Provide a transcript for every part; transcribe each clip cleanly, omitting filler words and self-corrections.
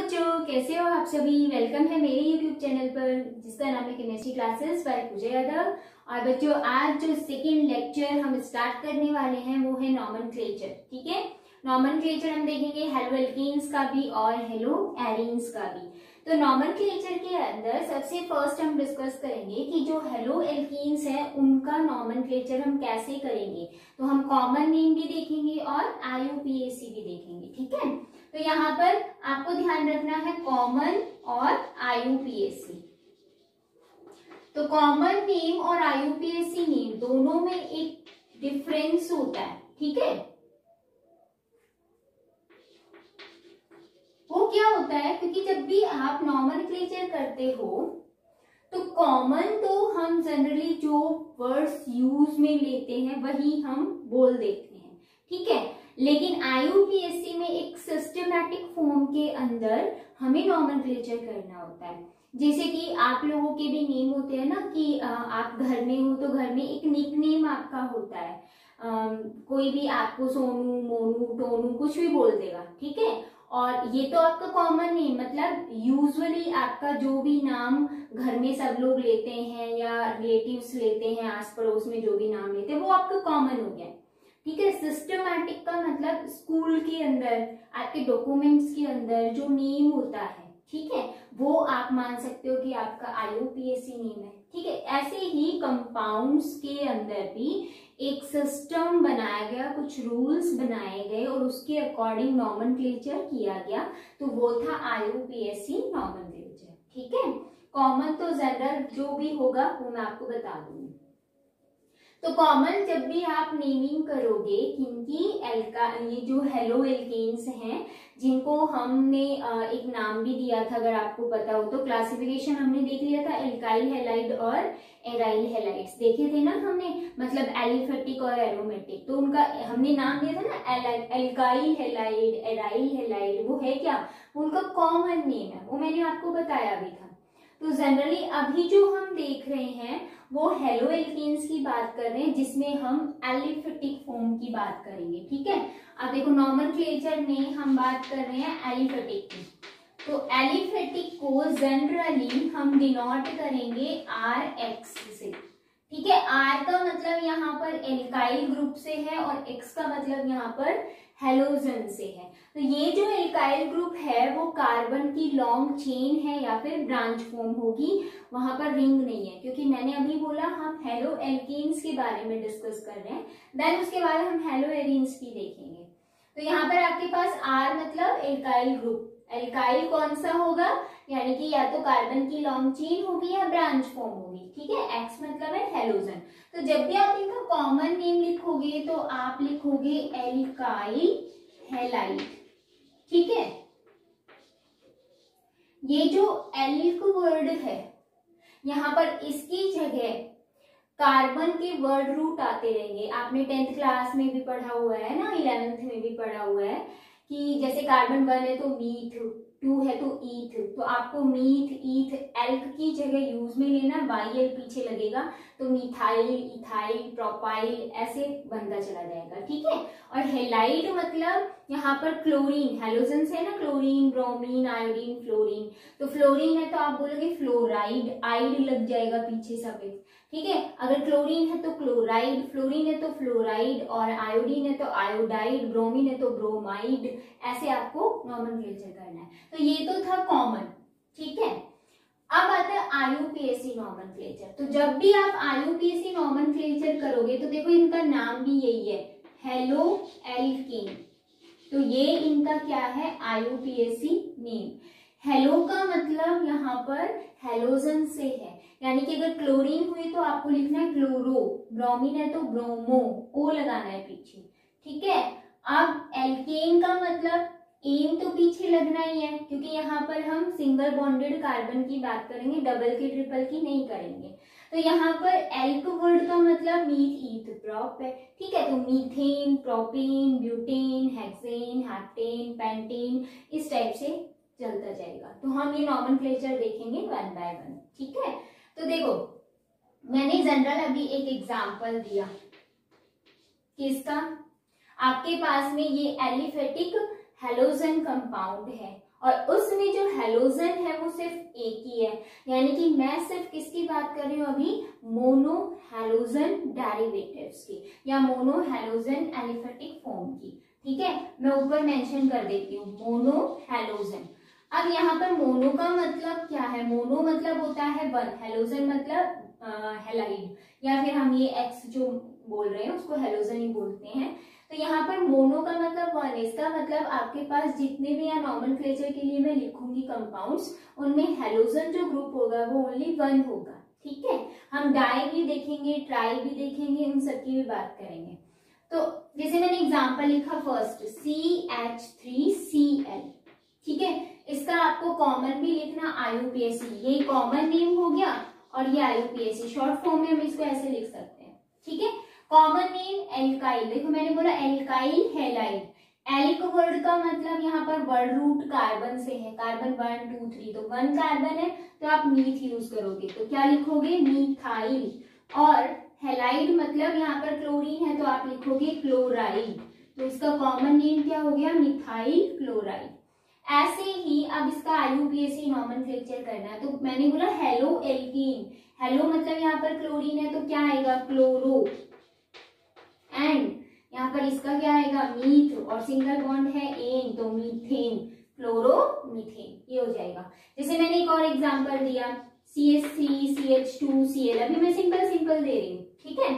बच्चों, कैसे हो आप सभी। वेलकम है मेरे YouTube चैनल पर जिसका नाम है केमिस्ट्री क्लासेस बाय पूजा यादव। और बच्चों, आज जो सेकंड लेक्चर हम स्टार्ट करने वाले हैं वो है नॉमेनक्लेचर। ठीक है, नॉमेनक्लेचर हम देखेंगे हेलो एल्कीन्स का भी और हेलो एरीन्स का भी। तो नॉमेनक्लेचर के अंदर सबसे फर्स्ट हम डिस्कस करेंगे कि जो हेलो एल्कीन्स है उनका नॉमेनक्लेचर हम कैसे करेंगे। तो हम कॉमन नेम भी देखेंगे और IUPAC भी देखेंगे। ठीक है, तो यहाँ पर आपको ध्यान रखना है कॉमन और IUPAC। तो कॉमन नेम और IUPAC नेम दोनों में एक डिफरेंस होता है। ठीक है, वो क्या होता है, क्योंकि जब भी आप नॉमेनक्लेचर करते हो तो कॉमन तो हम जनरली जो वर्ड्स यूज में लेते हैं वही हम बोल देते हैं। ठीक है, लेकिन IUPAC में एक सिस्टमैटिक फॉर्म के अंदर हमें नॉमेनक्लेचर करना होता है। जैसे कि आप लोगों के भी नेम होते हैं ना कि आप घर में हो तो घर में एक निक नेम आपका होता है। कोई भी आपको सोनू, मोनू, टोनू कुछ भी बोल देगा। ठीक है, और ये तो आपका कॉमन नेम, मतलब यूजुअली आपका जो भी नाम घर में सब लोग लेते हैं या रिलेटिव्स लेते हैं, आस पड़ोस में जो भी नाम लेते हैं वो आपका कॉमन हो गया। ठीक है, सिस्टमैटिक का मतलब स्कूल के अंदर आपके डॉक्यूमेंट्स के अंदर जो नेम होता है, ठीक है, वो आप मान सकते हो कि आपका IUPAC नेम है। ठीक है, ऐसे ही कंपाउंड्स के अंदर भी एक सिस्टम बनाया गया, कुछ रूल्स बनाए गए और उसके अकॉर्डिंग नॉमेनक्लेचर किया गया, तो वो था IUPAC नॉमेनक्लेचर। ठीक है, कॉमन तो जनरल जो भी होगा वो मैं आपको बता दूंगी। तो कॉमन जब भी आप नेमिंग करोगे किनकी, ये जो हेलो एल्केन्स हैं जिनको हमने एक नाम भी दिया था, अगर आपको पता हो तो क्लासिफिकेशन हमने देख लिया था, एल्काइल हैलाइड और एराइल हैलाइड्स देखे थे ना हमने, मतलब एलिफेटिक और एरोमेटिक। तो उनका हमने नाम दिया था ना, एल्काइल हैलाइड, एराइल हैलाइड, वो है क्या, उनका कॉमन नेम है, वो मैंने आपको बताया भी था। तो जनरली अभी जो हम देख रहे हैं वो हेलो एल्कीन्स की बात कर रहे हैं जिसमें हम एलिफेटिक फॉर्म की बात करेंगे। ठीक है, अब देखो नॉमेनक्लेचर में हम बात कर रहे हैं एलिफेटिक की। तो एलिफेटिक को जनरली हम डिनोट करेंगे RX से। ठीक है, R का मतलब यहाँ पर एल्काइल ग्रुप से है और X का मतलब यहाँ पर हेलोजन से है। तो ये जो एल्काइल ग्रुप है वो कार्बन की लॉन्ग चेन है या फिर ब्रांच फॉर्म होगी, वहां पर रिंग नहीं है, क्योंकि मैंने अभी बोला हम हेलो एल्कीन्स के बारे में डिस्कस कर रहे हैं, देन उसके बाद हम हेलो एरीन्स भी देखेंगे। तो यहाँ पर आपके पास R मतलब एल्काइल ग्रुप, एल्काइल कौन सा होगा, यानी कि या तो कार्बन की लॉन्ग चेन होगी या ब्रांच फॉर्म होगी। ठीक है, X मतलब है हेलोजन। तो जब भी आप इनका कॉमन नेम लिखोगे तो आप लिखोगे एल्काइल हैलाइड। ठीक है, ये जो एल्क वर्ड है यहाँ पर इसकी जगह कार्बन के वर्ड रूट आते रहेंगे। आपने 10th क्लास में भी पढ़ा हुआ है ना, 11th में भी पढ़ा हुआ है कि जैसे कार्बन 1 है तो मीथ, 2 है तो ईथ, तो आपको मीथ, ईथ, एल्क की जगह यूज में लेना, YL पीछे लगेगा तो मिथाइल, इथाइल, प्रोपाइल ऐसे बनता चला जाएगा। ठीक है, और हेलाइड मतलब यहाँ पर क्लोरीन, हेलोजन से है ना, क्लोरीन, ब्रोमीन, आयोडीन, फ्लोरीन, तो फ्लोरीन है तो आप बोलोगे फ्लोराइड, आइड लग जाएगा पीछे सफेद। ठीक है, अगर क्लोरीन है तो क्लोराइड, फ्लोरीन है तो फ्लोराइड, और आयोडीन है तो आयोडाइड, ब्रोमीन है तो ब्रोमाइड, ऐसे आपको नॉमेनक्लेचर करना है। तो ये तो था कॉमन। ठीक है, अब आता है IUPAC नॉमेनक्लेचर। तो जब भी आप IUPAC नॉमेनक्लेचर करोगे तो देखो इनका नाम भी यही है, हेलो एल्कीन, तो ये इनका क्या है, IUPAC नेम। हेलो का मतलब यहाँ पर हेलोजन से है, यानी कि अगर क्लोरीन हुई तो आपको लिखना है क्लोरो, ब्रोमीन है तो ब्रोमो, ओ लगाना है पीछे। ठीक है, अब एल्केन का मतलब एन तो पीछे लगना ही है, क्योंकि यहाँ पर हम सिंगल बॉन्डेड कार्बन की बात करेंगे, डबल की ट्रिपल की नहीं करेंगे। तो यहाँ पर एल्क वर्ड का मतलब मीथ, ईथ, प्रोप है। ठीक है, तो methane, propane, butane, hexane, heptane, pentane, इस टाइप से चलता जाएगा। तो हम ये नॉमेनक्लेचर देखेंगे 1 by 1। ठीक है, तो देखो मैंने जनरल अभी एक एग्जांपल दिया किसका, आपके पास में ये एलिफेटिक हेलोजन कंपाउंड है और उसमें जो हेलोजन है वो सिर्फ एक ही है, यानी कि मैं सिर्फ किसकी बात कर रही हूँ अभी, मोनो हेलोजन डेरिवेटिव्स की या मोनो हेलोजन एलिफेटिक फॉर्म की। ठीक है, मैं ऊपर मेंशन कर देती हूँ मोनो हेलोजन। अब यहाँ पर मोनो का मतलब क्या है, मोनो मतलब होता है वन, हेलोजन मतलब हेलाइड, या फिर हम ये एक्स जो बोल रहे हैं उसको हेलोजन ही बोलते हैं। तो यहाँ पर मोनो का मतलब वन है, इसका मतलब आपके पास जितने भी यहाँ नॉमेनक्लेचर के लिए मैं लिखूंगी कंपाउंड्स, उनमें हेलोजन जो ग्रुप होगा वो ओनली वन होगा। ठीक है, हम डाई भी देखेंगे, ट्राई भी देखेंगे, उन सब की भी बात करेंगे। तो जैसे मैंने एग्जांपल लिखा फर्स्ट CH3Cl, ठीक है, इसका आपको कॉमन भी लिखना IUPAC, ये कॉमन नेम हो गया और ये IUPAC शॉर्ट फॉर्म में हम इसको ऐसे लिख सकते हैं। ठीक है, कॉमन नेम एल्काइल, देखो मैंने बोला एल्काइल हैलाइड, एल्क वर्ड का मतलब यहाँ पर वर्ड रूट कार्बन से है, कार्बन 1 2 3, तो 1 कार्बन है तो आप मीथ यूज करोगे तो क्या लिखोगे, मीथाइल, और हैलाइड मतलब यहाँ पर क्लोरीन है तो आप लिखोगे क्लोराइड, तो इसका कॉमन नेम क्या हो गया, मिथाइल क्लोराइड। ऐसे ही अब इसका IUPAC नॉमेनक्लेचर करना है, तो मैंने बोला हेलो एल्कीन, हेलो मतलब यहाँ पर क्लोरीन है तो क्या आएगा, क्लोरो, एंड यहाँ पर इसका क्या आएगा, मीथ, और सिंगल बॉन्ड है एन तो मीथेन, क्लोरो मीथेन, ये हो जाएगा। जैसे मैंने एक और एग्जांपल दिया CH3 CH2 Cl, अभी मैं सिंपल सिंपल दे रही हूँ। ठीक है,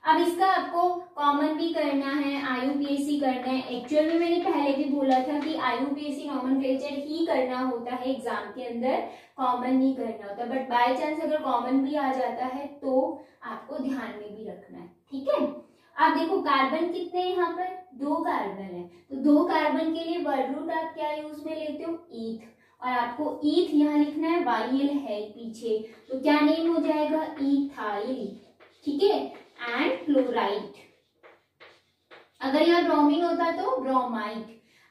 अब इसका आपको कॉमन भी करना है, IUPAC करना है। एक्चुअल में मैंने पहले भी बोला था कि IUPAC नॉमेनक्लेचर ही करना होता है एग्जाम के अंदर, कॉमन नहीं करना होता, बट बाय चांस अगर कॉमन भी आ जाता है तो आपको ध्यान में भी रखना है। ठीक है, अब देखो कार्बन कितने हैं यहाँ पर, 2 कार्बन है, तो 2 कार्बन के लिए वर्ड रूट आप क्या यूज में लेते हो, ईथ, और आपको ईथ यहाँ लिखना है, YL है पीछे, तो क्या नेम हो जाएगा, इथाइल। ठीक है, एंड क्लोराइड, अगर यहाँ ब्रोमीन होता तो ब्रोमाइड।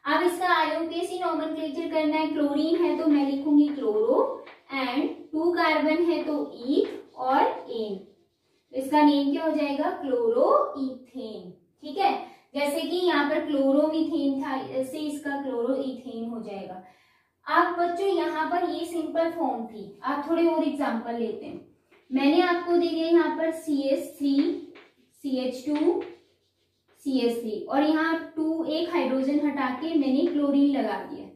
अब इसका IUPAC नॉमेनक्लेचर करना है, क्लोरीन है तो मैं लिखूंगी क्लोरो, एंड 2 कार्बन है तो ईथ और एन, इसका नेम क्या हो जाएगा, क्लोरोईथेन। ठीक है, जैसे कि यहाँ पर क्लोरोमीथेन था, ऐसे इसका क्लोरोईथेन हो जाएगा। अब बच्चों यहाँ पर ये सिंपल फॉर्म थी, आप थोड़े और एग्जांपल लेते हैं। मैंने आपको दे दिया यहाँ पर CH3 CH2 CH3 और यहाँ 2 एक हाइड्रोजन हटा के मैंने क्लोरीन लगा दिया,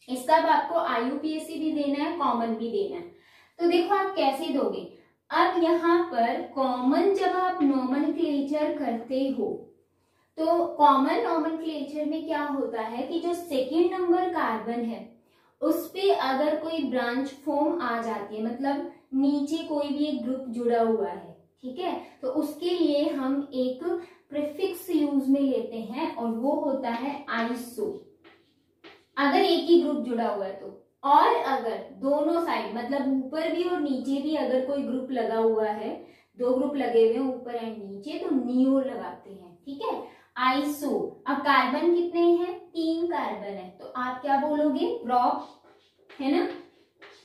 इसका अब आपको IUPAC भी देना है, कॉमन भी देना है। तो देखो आप कैसे दोगे, अब यहाँ पर कॉमन जब आप नॉमेनक्लेचर करते हो तो कॉमन नॉमेनक्लेचर में क्या होता है कि जो सेकेंड नंबर कार्बन है उस पे अगर कोई ब्रांच फॉर्म आ जाती है, मतलब नीचे कोई भी एक ग्रुप जुड़ा हुआ है, ठीक है, तो उसके लिए हम एक प्रीफिक्स यूज में लेते हैं और वो होता है आइसो, अगर एक ही ग्रुप जुड़ा हुआ है तो, और अगर दोनों साइड मतलब ऊपर भी और नीचे भी अगर कोई ग्रुप लगा हुआ है, 2 ग्रुप लगे हुए हैं ऊपर एंड नीचे, तो नियो लगाते हैं। ठीक है, आइसो। अब कार्बन कितने हैं, 3 कार्बन है, तो आप क्या बोलोगे, प्रोप, है ना,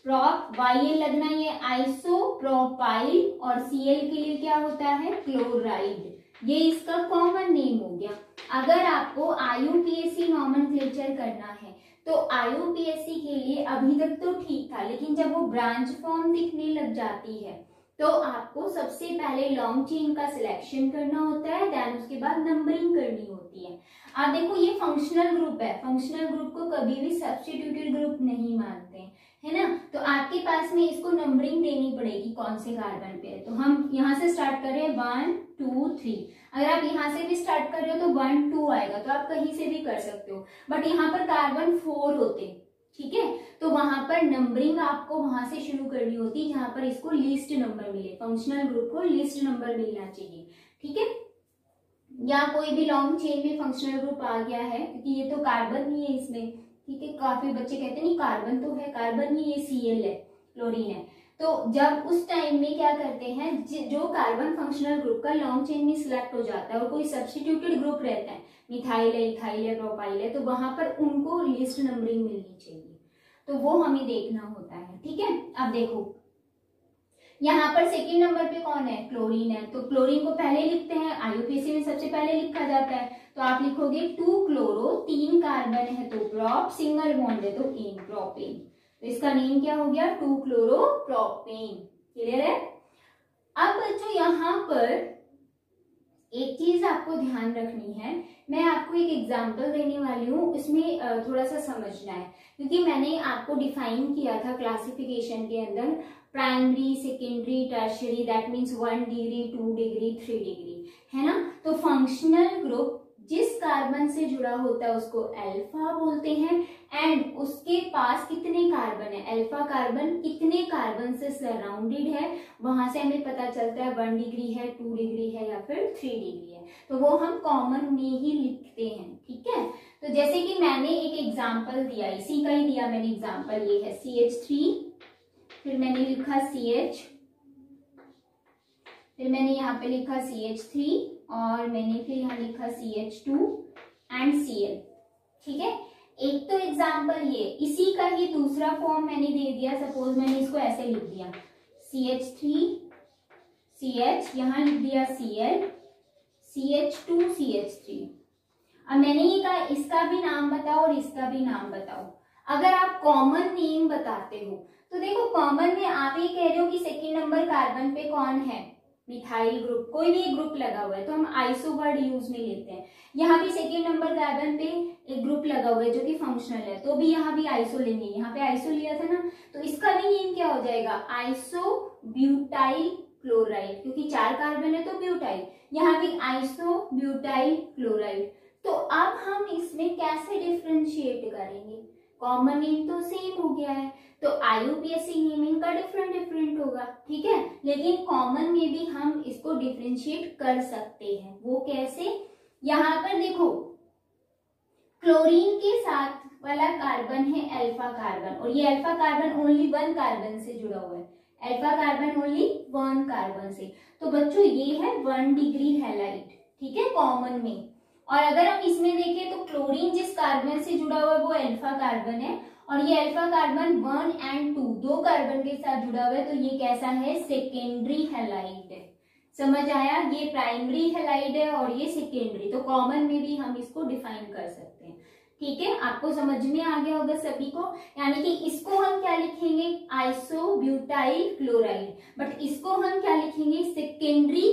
प्रोप, YL लगना, ये आइसो प्रोपाइल, और Cl के लिए क्या होता है, क्लोराइड, ये इसका कॉमन नेम हो गया। अगर आपको IUPAC नॉमेनक्लेचर करना है तो IUPAC के लिए अभी तक तो ठीक था, लेकिन जब वो ब्रांच फॉर्म दिखने लग जाती है तो आपको सबसे पहले लॉन्ग चेन का सिलेक्शन करना होता है, देन उसके बाद नंबरिंग करनी होती है। आप देखो ये फंक्शनल ग्रुप है, फंक्शनल ग्रुप को कभी भी सब्स्टिट्यूटेड ग्रुप नहीं मानते हैं, है ना, तो आपके पास में इसको नंबरिंग देनी पड़ेगी कौन से कार्बन पे है। तो हम यहाँ से स्टार्ट कर रहे हैं 1 2 3, अगर आप यहाँ से भी स्टार्ट कर रहे हो तो 1 2 आएगा, तो आप कहीं से भी कर सकते हो, बट यहाँ पर कार्बन 4 होते, ठीक है, तो वहां पर नंबरिंग आपको वहां से शुरू करनी होती है जहां पर इसको लीस्ट नंबर मिले, फंक्शनल ग्रुप को लीस्ट नंबर मिलना चाहिए। ठीक है, या कोई भी लॉन्ग चेन में फंक्शनल ग्रुप आ गया है, क्योंकि ये तो कार्बन नहीं है इसमें, ठीक है, काफी बच्चे कहते हैं नहीं कार्बन तो है, कार्बन नहीं, ये Cl है, क्लोरीन है, तो जब उस टाइम में क्या करते हैं, जो कार्बन फंक्शनल ग्रुप का लॉन्ग चेन में सिलेक्ट हो जाता है और कोई सब्स्टिट्यूटेड ग्रुप रहता है, मिथाइल है, इथाइल है, प्रोपाइल है, तो वहां पर उनको लिस्ट नंबरिंग मिलनी चाहिए, तो वो हमें देखना होता है। ठीक है, अब देखो यहाँ पर सेकंड नंबर पे कौन है, क्लोरीन है, तो क्लोरीन को पहले लिखते हैं, आईयूपीएसी में सबसे पहले लिखा जाता है, तो आप लिखोगे 2 क्लोरो, 3 कार्बन है तो प्रोप, सिंगल बॉन्ड है तो एन, प्रोपेन। तो इसका नेम क्या हो गया, 2 क्लोरो प्रोपेन। क्लियर है। अब बच्चों यहाँ पर एक चीज आपको ध्यान रखनी है, मैं आपको एक एग्जांपल देने वाली हूँ, उसमें थोड़ा सा समझना है, क्योंकि मैंने आपको डिफाइन किया था क्लासिफिकेशन के अंदर primary, secondary, tertiary, that means 1 degree, 2 degree, 3 degree, है ना। तो फंक्शनल ग्रुप जिस कार्बन से जुड़ा होता है उसको अल्फा बोलते हैं, एंड उसके पास कितने कार्बन है, अल्फा कार्बन कितने कार्बन से सराउंडेड है, वहां से हमें पता चलता है 1 डिग्री है, 2 डिग्री है या फिर 3 डिग्री है, तो वो हम कॉमन में ही लिखते हैं। ठीक है, तो जैसे कि मैंने एक एग्जाम्पल दिया, इसी का ही दिया मैंने एग्जाम्पल, ये है CH3, फिर मैंने लिखा CH, फिर मैंने यहाँ पे लिखा CH3 और मैंने फिर यहाँ लिखा CH2 एंड Cl। ठीक है, एक तो एग्जाम्पल ये, इसी का ही दूसरा फॉर्म मैंने दे दिया, सपोज मैंने इसको ऐसे लिख दिया CH3 CH, यहाँ लिख दिया Cl, CH2 CH3। अब मैंने ये कहा इसका भी नाम बताओ और इसका भी नाम बताओ। अगर आप कॉमन नेम बताते हो तो देखो, कॉमन में आप ये कह रहे हो कि सेकेंड नंबर कार्बन पे कौन है, मिथाइल ग्रुप, कोई भी एक ग्रुप लगा हुआ है तो हम आइसो वर्ड यूज में लेते हैं। यहाँ भी सेकेंड नंबर कार्बन पे एक ग्रुप लगा हुआ है जो कि फंक्शनल है, तो भी यहाँ भी आइसो लेंगे, यहाँ पे आइसो लिया था ना, तो इसका भी नेम क्या हो जाएगा, आइसो ब्यूटाइल क्लोराइड, क्योंकि 4 कार्बन है तो ब्यूटाइल, यहाँ भी आइसो ब्यूटाइल क्लोराइड। तो अब हम इसमें कैसे डिफ्रेंशिएट करेंगे, कॉमन नेम तो सेम हो गया है, तो आईयूपीएसी नेमिंग का डिफरेंट होगा। ठीक है, लेकिन कॉमन में भी हम इसको डिफरेंशिएट कर सकते हैं। वो कैसे, यहाँ पर देखो क्लोरीन के साथ वाला कार्बन है अल्फा कार्बन, और ये अल्फा कार्बन ओनली 1 कार्बन से जुड़ा हुआ है, अल्फा कार्बन ओनली 1 कार्बन से, तो बच्चों ये है 1 डिग्री हैलाइड। ठीक है, कॉमन में। और अगर हम इसमें देखें तो क्लोरीन जिस कार्बन से जुड़ा हुआ है वो अल्फा कार्बन है, और ये अल्फा कार्बन 1 एंड 2 दो कार्बन के साथ जुड़ा हुआ है, तो ये कैसा है, सेकेंडरी हैलाइड है। समझ आया, ये प्राइमरी हैलाइड है और ये सेकेंडरी, तो कॉमन में भी हम इसको डिफाइन कर सकते हैं। ठीक है, आपको समझ में आ गया होगा सभी को, यानी कि इसको हम क्या लिखेंगे, आइसो ब्यूटाइल क्लोराइड, बट इसको हम क्या लिखेंगे, सेकेंडरी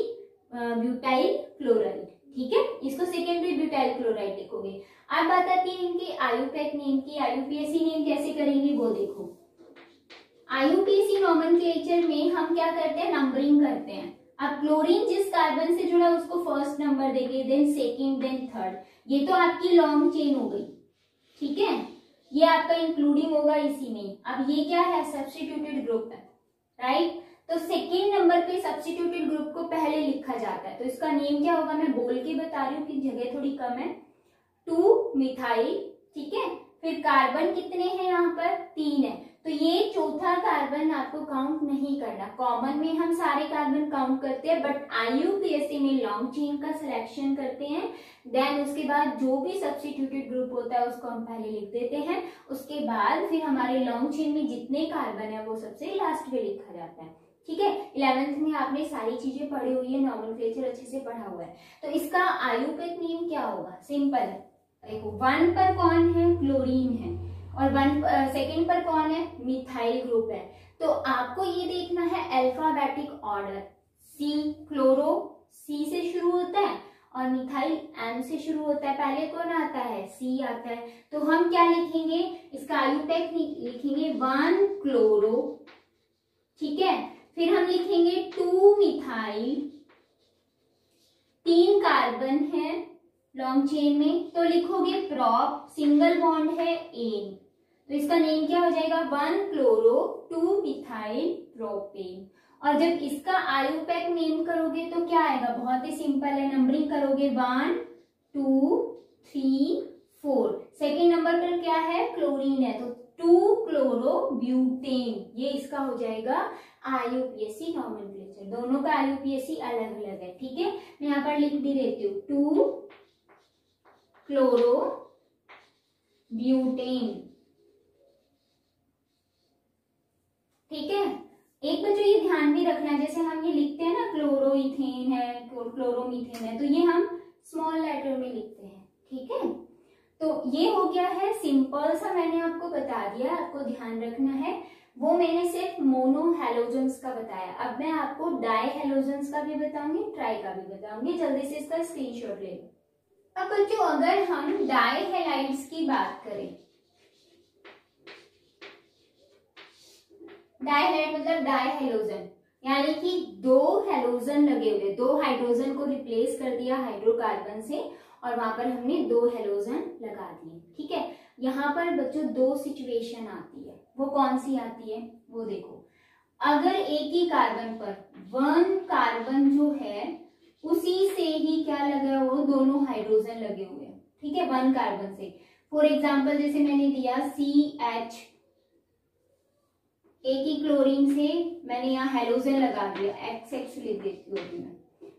ब्यूटाइल क्लोराइड। ठीक है, इसको सेकेंडरी ब्यूटाइल क्लोराइड लिखोगे। अब बात आती है इनके आईयूपैक नेम की, आईयूपीएसी नेम कैसे करेंगे वो देखो। आईयूपीएसी नोमेनक्लेचर में हम क्या करते हैं, नंबरिंग करते हैं। अब क्लोरीन जिस कार्बन से जुड़ा उसको फर्स्ट नंबर देंगे, देन सेकेंड, देन थर्ड, ये तो आपकी लॉन्ग चेन हो गई। ठीक है, ये आपका इंक्लूडिंग होगा इसी में। अब ये क्या है, सब्स्टिट्यूटेड ग्रुप है, राइट, तो सेकेंड नंबर पे सब्स्टिट्यूटेड ग्रुप को पहले लिखा जाता है, तो इसका नेम क्या होगा, मैं बोल के बता रही हूँ कि जगह थोड़ी कम है, 2 मिथाइल। ठीक है, फिर कार्बन कितने हैं यहाँ पर, 3 है, तो ये चौथा कार्बन आपको काउंट नहीं करना। कॉमन में हम सारे कार्बन काउंट करते हैं, बट आईयूपीएसी में लॉन्ग चेन का सिलेक्शन करते हैं, देन उसके बाद जो भी सब्स्टिट्यूटेड ग्रुप होता है उसको हम पहले लिख देते हैं, उसके बाद फिर हमारे लॉन्ग चेन में जितने कार्बन है वो सबसे लास्ट में लिखा जाता है। ठीक है, 11th में आपने सारी चीजें पढ़ी हुई है, नोमेनक्लेचर अच्छे से पढ़ा हुआ है, तो इसका आईयूपैक नेम क्या होगा, सिंपल है, देखो 1 पर कौन है, क्लोरीन है, और 1 सेकेंड पर कौन है, मिथाइल ग्रुप है, तो आपको ये देखना है अल्फाबेटिक ऑर्डर, सी, क्लोरो सी से शुरू होता है और मिथाइल एम से शुरू होता है, पहले कौन आता है, सी आता है, तो हम क्या लिखेंगे, इसका आईयूपैक लिखेंगे 1 क्लोरो। ठीक है, फिर हम लिखेंगे 2 मिथाइल, 3 कार्बन है लॉन्ग चेन में, तो लिखोगे प्रोप, सिंगल बॉन्ड है एन, तो इसका नेम क्या हो जाएगा, 1 क्लोरो 2 मिथाइल प्रोपेन। और जब इसका आईयूपैक नेम करोगे तो क्या आएगा, बहुत ही सिंपल है, नंबरिंग करोगे 1 2 3 4, सेकेंड नंबर पर क्या है, क्लोरीन है, तो 2 क्लोरो ब्यूटेन, ये इसका हो जाएगा आईयूपीएसी नोमेनक्लेचर। दोनों का आईयूपीएसी अलग अलग है। ठीक है, मैं यहाँ पर लिख भी देती हूँ, 2 क्लोरो ब्यूटेन। ठीक है, एक बच्चों ये ध्यान भी रखना, जैसे हम ये लिखते हैं ना क्लोरोइथेन है, क्लोरोमीथेन है, तो ये हम स्मॉल लेटर में लिखते हैं, ठीक है। तो ये हो गया है सिंपल सा, मैंने आपको बता दिया, आपको ध्यान रखना है। वो मैंने सिर्फ मोनो हेलोजेंस का बताया, अब मैं आपको डाई हेलोजेंस का भी बताऊंगी, ट्राई का भी बताऊंगी। जल्दी से इसका स्क्रीनशॉट ले लो। अब बच्चों अगर हम डाई हैलाइड्स की बात करें, डाई हैलाइड मतलब डाई हेलोजन, यानी कि दो हेलोजन लगे हुए, दो हाइड्रोजन को रिप्लेस कर दिया हाइड्रोकार्बन से और वहां पर हमने दो हेलोजन लगा दिए, ठीक है। यहाँ पर बच्चों दो सिचुएशन आती है, वो कौन सी आती है वो देखो। अगर एक ही कार्बन पर वन कार्बन जो है उसी से ही क्या लगा हो, दोनों हाइड्रोजन लगे हुए हैं, ठीक है, वन कार्बन से। फॉर एग्जाम्पल जैसे मैंने दिया CH, एक ही क्लोरीन से मैंने यहाँ हाइड्रोजन लगा दिया, XX लिख देती हूँ मैं,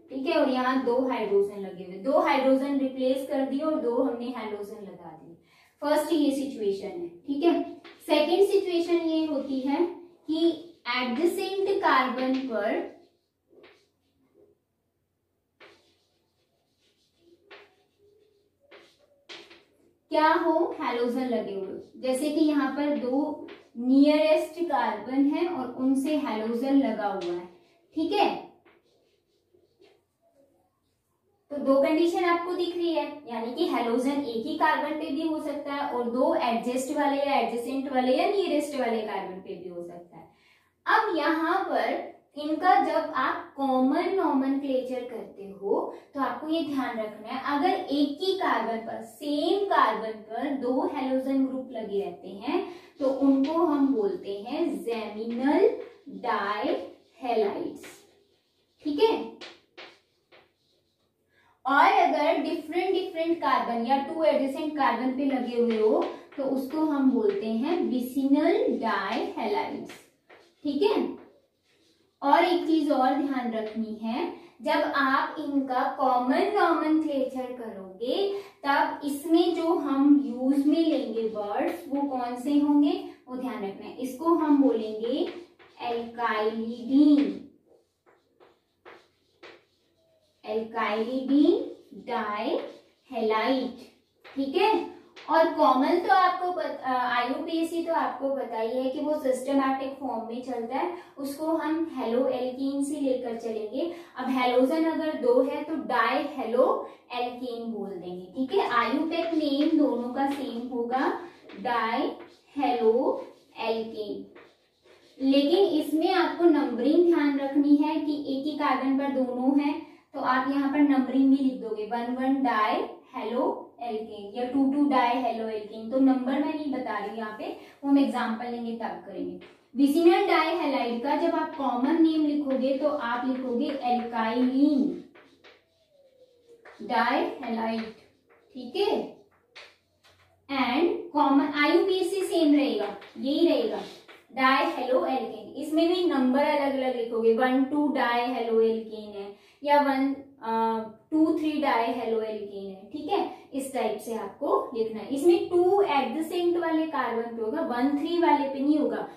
ठीक है, और यहाँ दो हाइड्रोजन लगे हुए, दो हाइड्रोजन रिप्लेस कर दिए और दो हमने हाइड्रोजन लगा दिए। फर्स्ट ये सिचुएशन है, ठीक है। सेकेंड सिचुएशन ये होती है कि एडजेसेंट कार्बन पर क्या हो, हैलोजन लगे हुए, जैसे कि यहाँ पर दो नियरेस्ट कार्बन है और उनसे हैलोजन लगा हुआ है, ठीक है। तो दो कंडीशन आपको दिख रही है, यानी कि हैलोजन एक ही कार्बन पे भी हो सकता है और दो एडजस्ट वाले या एडजेसेंट वाले या नियरेस्ट वाले कार्बन पे भी हो सकता है। अब यहाँ पर इनका जब आप कॉमन नॉमेनक्लेचर करते हो तो आपको ये ध्यान रखना है, अगर एक ही कार्बन पर, सेम कार्बन पर दो हैलोजन ग्रुप लगे रहते हैं तो उनको हम बोलते हैं जेमिनल डाई हैलाइड्स, ठीक है। और अगर डिफरेंट डिफरेंट कार्बन या टू एडजेसेंट कार्बन पे लगे हुए हो तो उसको हम बोलते हैं विसिनल डाई हैलाइड्स, ठीक है। और एक चीज और ध्यान रखनी है, जब आप इनका कॉमन नॉमेनक्लेचर करोगे तब इसमें जो हम यूज में लेंगे वर्ड्स वो कौन से होंगे, वो ध्यान रखना है। इसको हम बोलेंगे एल्काइलिडीन, एल्काइलिडीन डाई हैलाइड, ठीक है। और कॉमन तो आपको IUPAC तो आपको पता ही है कि वो सिस्टमैटिक फॉर्म में चलता है, उसको हम हेलो एल्कीन से लेकर चलेंगे। अब हेलोजन अगर दो है तो डाई हेलो एल्कीन बोल देंगे, ठीक है। IUPAC नेम दोनों का सेम होगा, डाई हेलो एल्कीन, लेकिन इसमें आपको नंबरिंग ध्यान रखनी है कि एक ही कार्बन पर दोनों है तो आप यहाँ पर नंबरिंग भी लिख दोगे, 1,1 डाई हेलो एल्केन या 2,2 डाई हेलो एल्केन। तो नंबर मैं नहीं बता रही यहाँ पे, वो हम एग्जांपल लेंगे तब करेंगे। विसिनल डाई हैलाइड का जब आप कॉमन नेम लिखोगे तो आप लिखोगे एल्काइलिन डाई हैलाइड, ठीक है। एंड कॉमन IUPAC सेम रहेगा, यही रहेगा, डाई हेलो एल्केन। इसमें भी नंबर अलग अलग लिखोगे, 1,2 डाई हेलो एल्केन है या 1,2,3 डाई हेलो एल्केन है, ठीक है। इस टाइप से आपको लिखना है। इसमें 2 एडजेसेंट वाले कार्बन पे होगा, 1,3 वाले पे नहीं होगा,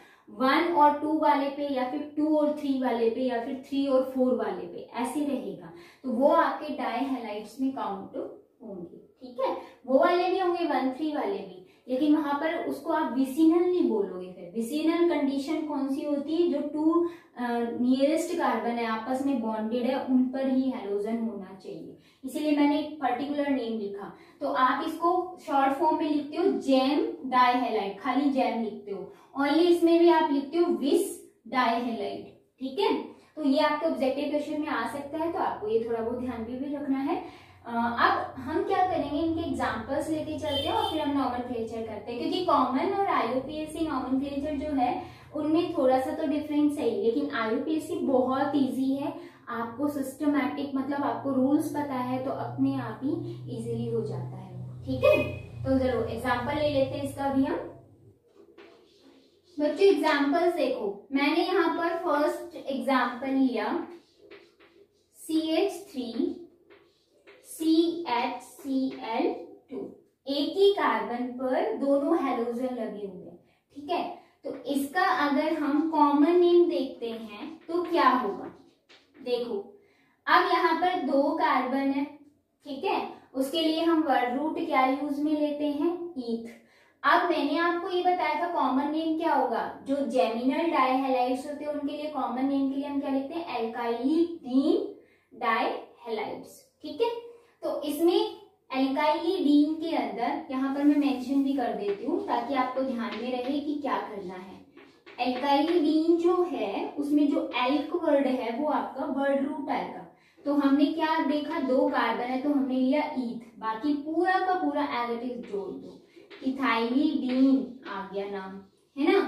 1 और 2 वाले पे या फिर 2 और 3 वाले पे या फिर 3 और 4 वाले पे, ऐसे रहेगा। तो वो आपके डाई हैलाइड्स में काउंट होंगे, ठीक है। वो वाले भी होंगे, 1,3 वाले भी, लेकिन वहां पर उसको आप विसिनल नहीं बोलोगे। फिर विसिनल कंडीशन कौन सी होती है, जो 2 नियरेस्ट कार्बन है आपस में बॉन्डेड है उन पर ही हैलोजन होना चाहिए, इसीलिए मैंने एक पर्टिकुलर नेम लिखा। तो आप इसको शॉर्ट फॉर्म में लिखते हो जेम डाई हैलाइड, खाली जेम लिखते हो, ओनली इसमें भी आप लिखते हो विस डाई हैलाइड, ठीक है। तो ये आपके ऑब्जेक्टिव क्वेश्चन में आ सकता है, तो आपको ये थोड़ा बहुत ध्यान भी रखना है। अब हम क्या करेंगे, इनके एग्जांपल्स लेके चलते हैं और फिर हम नॉमेनक्लेचर करते हैं, क्योंकि कॉमन और IUPAC नॉमेनक्लेचर जो है उनमें थोड़ा सा तो डिफरेंस है, लेकिन IUPAC बहुत इजी है, आपको सिस्टमैटिक मतलब आपको रूल्स पता है तो अपने आप ही इजीली हो जाता है, ठीक है। तो चलो एग्जांपल ले लेते हैं इसका भी हम। बच्चों एग्जांपल्स देखो, मैंने यहाँ पर फर्स्ट एग्जांपल लिया CH3 CHCl2, एक ही कार्बन पर दोनों हैलोजन लगे हुए हैं, ठीक है। तो इसका अगर हम कॉमन नेम देखते हैं तो क्या होगा, देखो अब यहाँ पर 2 कार्बन है, ठीक है, उसके लिए हम वर्ड रूट क्या यूज में लेते हैं, ईथ। अब मैंने आपको ये बताया था कॉमन नेम क्या होगा, जो जेमिनल डाइहैलाइड्स होते हैं उनके लिए कॉमन नेम के लिए हम क्या लिखते हैं, एल्काइलिडीन डाइहैलाइड्स, ठीक है। तो इसमें एल्काइलिडीन के अंदर यहाँ पर मैं मेंशन भी कर देती हूँ ताकि आपको ध्यान में रहे कि क्या करना है। एल्काइलिडीन जो है उसमें जो एल्क वर्ड है वो आपका वर्ड रूट आएगा। तो हमने क्या देखा, 2 कार्बन है तो हमने लिया ईथ, बाकी पूरा का पूरा एज इट इज जोड़ दो, इथाइलिडीन आ गया नाम, है ना।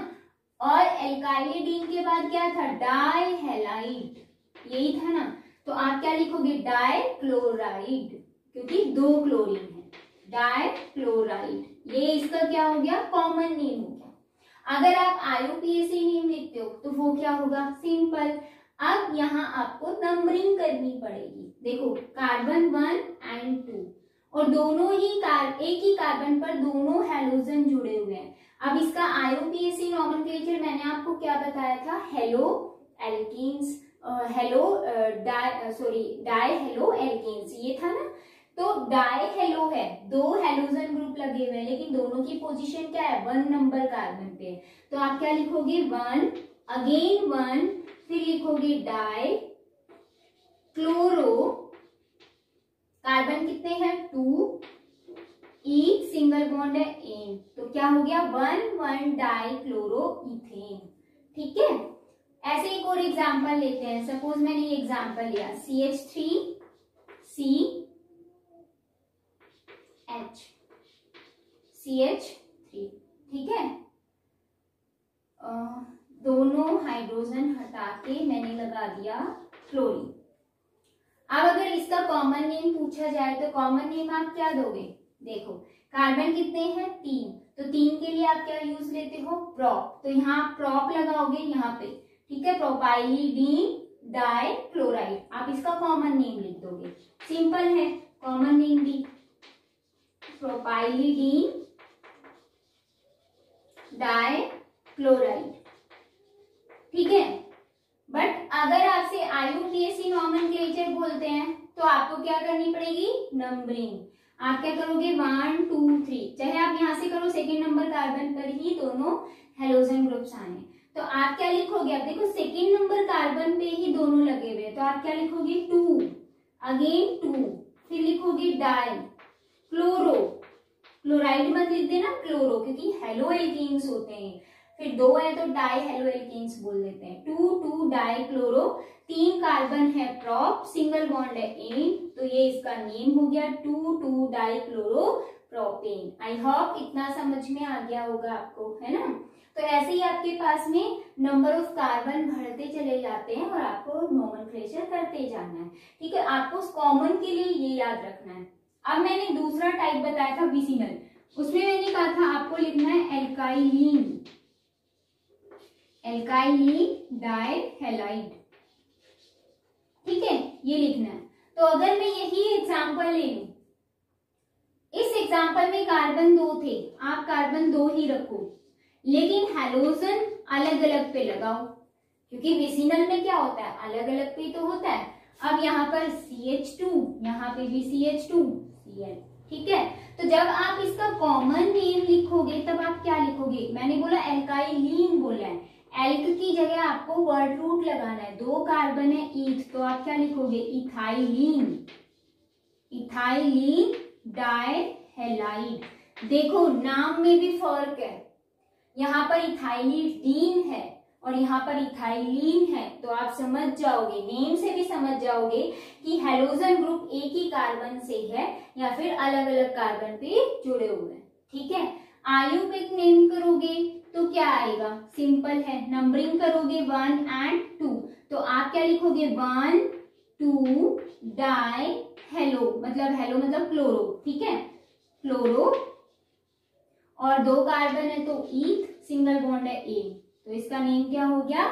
और एल्काइलिडीन के बाद क्या था, डाइहैलाइड, यही था ना। तो आप क्या लिखोगे, डाइक्लोराइड, क्योंकि 2 क्लोरीन है, डाइक्लोराइड, ये इसका क्या हो गया, कॉमन नेम हो गया। अगर आप IUPAC नेम लिखते हो तो वो क्या होगा, सिंपल। अब यहाँ आपको नंबरिंग करनी पड़ेगी, देखो कार्बन 1 एंड 2 और दोनों ही एक ही कार्बन पर दोनों हेलोजन जुड़े हुए हैं। अब इसका IUPAC नॉमेनक्लेचर मैंने आपको क्या बताया था, hello alkenes, die hello alkenes, ये था ना। तो डाई हेलो है, 2 हेलोजन ग्रुप लगे हुए हैं लेकिन दोनों की पोजीशन क्या है, 1 नंबर कार्बन पे। तो आप क्या लिखोगे, 1 अगेन 1, फिर लिखोगे डाई क्लोरो, कार्बन कितने हैं 2, ईथ सिंगल बॉन्ड है एन, तो क्या हो गया 1 डाई क्लोरो इथेन, ठीक है। ऐसे एक और एग्जांपल लेते हैं, सपोज मैंने ये एग्जांपल लिया CH3 ठीक है। दोनों हाइड्रोजन हटा के मैंने लगा दिया क्लोरीन। अब अगर इसका कॉमन नेम पूछा जाए तो कॉमन नेम आप क्या दोगे, देखो कार्बन कितने हैं 3, तो 3 के लिए आप क्या यूज लेते हो, प्रॉप, तो यहाँ आप प्रॉप लगाओगे यहाँ पे, ठीक है, प्रोपाइलिडीन डाई क्लोराइड, आप इसका कॉमन नेम लिख दोगे, सिंपल है, कॉमन नेम भी प्रोपाइलिडीन डाई क्लोराइड, ठीक है। बट अगर आपसे IUPAC नॉमेनक्लेचर बोलते हैं तो आपको क्या करनी पड़ेगी, नंबरिंग। आप क्या करोगे 1 2 3, चाहे आप यहां से करो, सेकेंड नंबर कार्बन पर ही दोनों हेलोजन ग्रुप्स आए, तो आप क्या लिखोगे, आप देखो सेकेंड नंबर कार्बन पे ही दोनों लगे हुए, तो आप क्या लिखोगे 2 अगेन 2, फिर लिखोगे डाई क्लोरो, क्लोराइड मत लिख देना क्लोरो, क्योंकि हेलो एल्कीन्स होते हैं, फिर 2 है तो डाई हेलो एल्कीन्स बोल देते हैं, 2 डाई क्लोरो, 3 कार्बन है प्रॉप, सिंगल बॉन्ड है एन, तो ये इसका नेम हो गया 2 die chloro propane. I hope इतना समझ में आ गया होगा आपको, है ना। तो ऐसे ही आपके पास में नंबर ऑफ कार्बन बढ़ते चले जाते हैं और आपको नोमेनक्लेचर करते जाना है, ठीक है। आपको कॉमन के लिए ये याद रखना है। अब मैंने दूसरा टाइप बताया था विसिनल, उसमें मैंने कहा था आपको लिखना है एल्काइलिन, एल्काइलिन डाइहैलाइड, ठीक है, ये लिखना है। तो अगर मैं यही एग्जांपल ले लूं, इस एग्जांपल में कार्बन 2 थे, आप कार्बन 2 ही रखो, लेकिन हेलोजन अलग अलग पे लगाओ, क्योंकि विसिनल में क्या होता है, अलग अलग पे तो होता है। अब यहाँ पर CH2, यहाँ पे भी CH2 Cl, ठीक है। तो जब आप इसका कॉमन नेम लिखोगे तब आप क्या लिखोगे, मैंने बोला एल्काइलिन बोला है, एल्क की जगह आपको वर्ड रूट लगाना है, 2 कार्बन है ईथ, तो आप क्या लिखोगे इथाइलिन, इथाइलिन डाइहैलाइड। देखो नाम में भी फर्क है, यहाँ पर इथाइलिडीन है और यहाँ पर इथाइलिन है, तो आप समझ जाओगे, नेम से भी समझ जाओगे कि हेलोजन ग्रुप एक ही कार्बन से है या फिर अलग अलग कार्बन पे जुड़े हुए हैं, ठीक है। IUPAC नेम करोगे तो क्या आएगा, सिंपल है, नंबरिंग करोगे 1 एंड 2, तो आप क्या लिखोगे 1 2 डाई हेलो, मतलब हेलो मतलब क्लोरो, ठीक है, क्लोरो, और 2 कार्बन है तो ईथ, सिंगल बॉन्ड है ए, तो इसका नेम क्या हो गया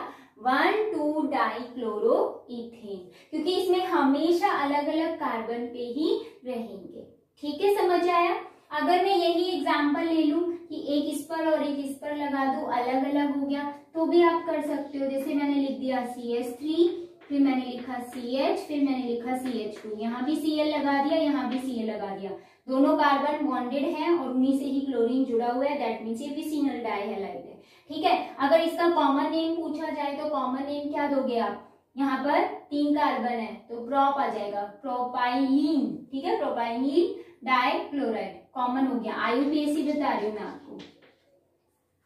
1 डाई क्लोरो इथेन, क्योंकि इसमें हमेशा अलग अलग कार्बन पे ही रहेंगे, ठीक है, समझ आया। अगर मैं यही एग्जांपल ले लूं कि एक इस पर और एक इस पर लगा दो, अलग अलग हो गया, तो भी आप कर सकते हो। जैसे मैंने लिख दिया CH3, फिर मैंने लिखा CH, फिर मैंने लिखा CH2, यहाँ भी Cl लगा दिया, यहाँ भी Cl लगा दिया, दोनों कार्बन बॉन्डेड हैं और उन्हीं से ही क्लोरीन जुड़ा हुआ है, दैट मीन्स ये विसिनल डाइहैलाइड है। ठीक है, अगर इसका कॉमन नेम पूछा जाए तो कॉमन नेम क्या दोगे आप? यहाँ पर 3 कार्बन है तो प्रोप आ जाएगा, प्रोपाइलीन। ठीक है, प्रोपाइलीन डाइक्लोराइड कॉमन हो गया। IUPAC बता रही हूँ मैं आपको,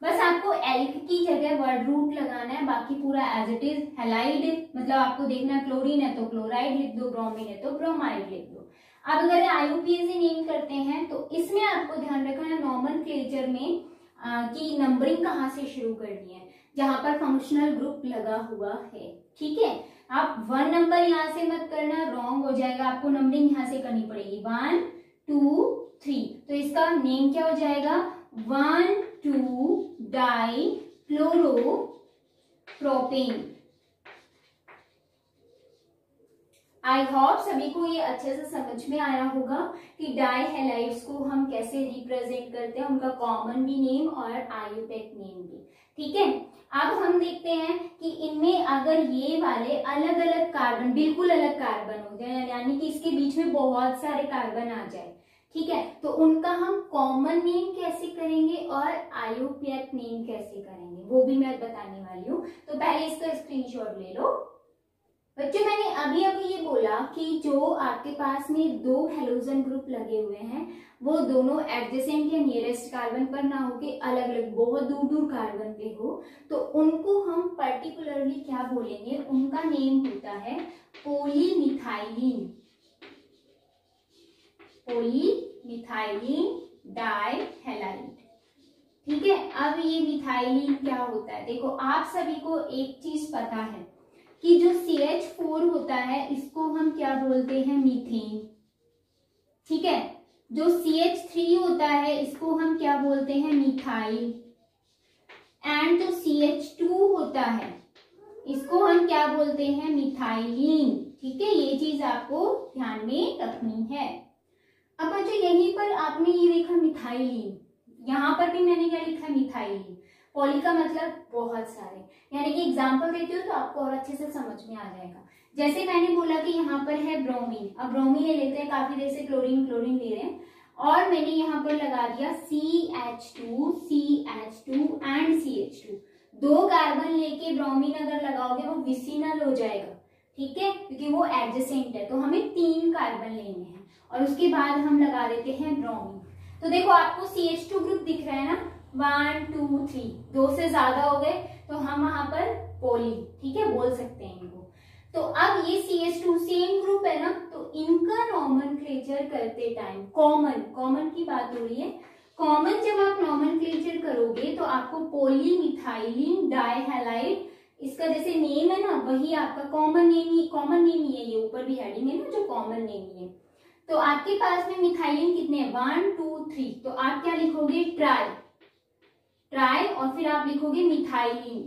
बस आपको एल्क की जगह वर्ड रूट लगाना है, बाकी पूरा एज इट इज। हैलाइड मतलब आपको देखना, क्लोरीन है तो क्लोराइड लिख दो, ब्रोमीन है तो ब्रोमाइड लिख दो। अब अगर IUPAC नेम करते हैं तो इसमें आपको ध्यान रखना है नॉमेनक्लेचर में कि नंबरिंग कहाँ से शुरू करनी है, जहां पर फंक्शनल ग्रुप लगा हुआ है। ठीक है, आप 1 नंबर यहाँ से मत करना, रॉन्ग हो जाएगा, आपको नंबरिंग यहाँ से करनी पड़ेगी 1 2 3। तो इसका नेम क्या हो जाएगा? 1,2 डाइक्लोरोप्रोपेन। आई होप सभी को ये अच्छे से समझ में आया होगा कि डाइहैलाइड्स को हम कैसे रिप्रेजेंट करते हैं, उनका कॉमन भी नेम और IUPAC नेम भी। ठीक है, अब हम देखते हैं कि इनमें अगर ये वाले अलग अलग कार्बन, बिल्कुल अलग कार्बन हो जाए, यानी कि इसके बीच में बहुत सारे कार्बन आ जाए, ठीक है, तो उनका हम कॉमन नेम कैसे करेंगे और IUPAC नेम कैसे करेंगे वो भी मैं बताने वाली हूँ। तो पहले इसका स्क्रीनशॉट ले लो। बच्चों, मैंने अभी अभी ये बोला कि जो आपके पास में 2 हेलोजन ग्रुप लगे हुए हैं वो दोनों एडजेसेंट या नियरेस्ट कार्बन पर ना होके अलग अलग बहुत दूर दूर कार्बन पे हो, तो उनको हम पर्टिकुलरली क्या बोलेंगे? उनका नेम होता है पॉलीमिथाइलिन, पॉलीमिथाइलिन डाइहैलाइड। ठीक है, अब ये मिथाइलिन क्या होता है? देखो, आप सभी को एक चीज पता है कि जो CH4 होता है इसको हम क्या बोलते हैं? मीथेन। ठीक है, जो CH3 होता है इसको हम क्या बोलते हैं? मिथाइल। एंड जो CH2 होता है इसको हम क्या बोलते हैं? मिथाइलिन। ठीक है, ये चीज आपको ध्यान में रखनी है। अब बच्चों, यहीं पर आपने ये देखा मिथाइलिन, यहाँ पर भी मैंने क्या लिखा? मिथाइलिन। पॉली का मतलब बहुत सारे, यानी कि एग्जाम्पल देती हूँ तो आपको और अच्छे से समझ में आ जाएगा। जैसे मैंने बोला कि यहाँ पर है ब्रोमीन, अब ब्रोमीन ले लेते हैं, काफी देर से क्लोरीन क्लोरीन ले रहे हैं, और मैंने यहाँ पर लगा दिया CH2 एंड CH2। 2 कार्बन लेके ब्रोमीन अगर लगाओगे वो विसिनल हो जाएगा। ठीक है, क्योंकि वो एडजेसेंट है, तो हमें 3 कार्बन लेने हैं और उसके बाद हम लगा देते हैं ब्रोमीन। तो देखो, आपको CH2 ग्रुप दिख रहा है ना, 1 2 3, 2 से ज्यादा हो गए तो हम वहां पर पॉली, ठीक है, बोल सकते हैं इनको। तो अब ये CH2 सेम ग्रुप है ना, तो इनका नॉमेनक्लेचर करते टाइम कॉमन की बात हो रही है, कॉमन जब आप नॉमेनक्लेचर करोगे तो आपको पॉलीमिथाइलिन डाइहैलाइड, इसका जैसे नेम है ना वही आपका कॉमन नेम ही है, ये ऊपर भी हेडिंग है ना जो कॉमन नेम ही है। तो आपके पास में मिथाइलिन कितने हैं? 1 2 3, तो आप क्या लिखोगे? ट्राई और फिर आप लिखोगे मिथाइलिन।